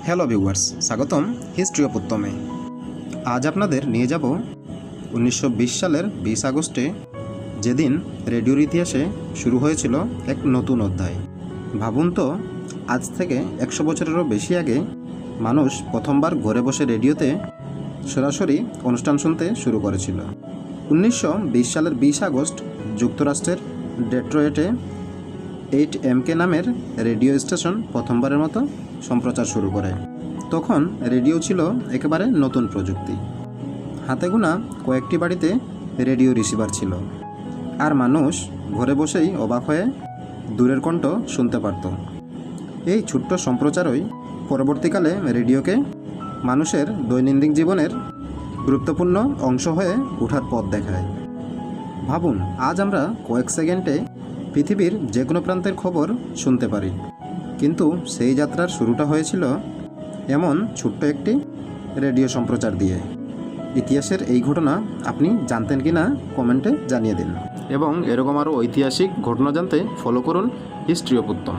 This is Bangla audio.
হ্যালো ভিউয়ার্স, স্বাগতম হিস্ট্রি অফ উত্তমে। আজ আপনাদের নিয়ে যাব 1920 সালের 20 আগস্টে, যেদিন রেডিওর ইতিহাসে শুরু হয়েছিল এক নতুন অধ্যায়। ভাবুন তো, আজ থেকে 100 বছরেরও বেশি আগে মানুষ প্রথমবার ঘরে বসে রেডিওতে সরাসরি অনুষ্ঠান শুনতে শুরু করেছিল। 1920 সালের 20 আগস্ট যুক্তরাষ্ট্রের ডেট্রয়েটে 8MK নামের রেডিও স্টেশন প্রথমবারের মতো সম্প্রচার শুরু করে। তখন রেডিও ছিল একেবারে নতুন প্রযুক্তি। হাতে গোনা কয়েকটি বাড়িতে রেডিও রিসিভার ছিল, আর মানুষ ঘরে বসেই অবাক হয়ে দূরের কণ্ঠ শুনতে পারত। এই ছোট্ট সম্প্রচারই পরবর্তীকালে রেডিওকে মানুষের দৈনন্দিন জীবনের গুরুত্বপূর্ণ অংশ হয়ে ওঠার পথ দেখায়। ভাবুন, আজ আমরা কয়েক সেকেন্ডে পৃথিবীর যে কোনো প্রান্তের খবর শুনতে পারি, কিন্তু সেই যাত্রার শুরুটা হয়েছিল এমন ছোট্ট একটি রেডিও সম্প্রচার দিয়ে। ইতিহাসের এই ঘটনা আপনি জানতেন কি না কমেন্টে জানিয়ে দিন, এবং এরকম আরও ঐতিহাসিক ঘটনা জানতে ফলো করুন হিস্ট্রি অফ উত্তম।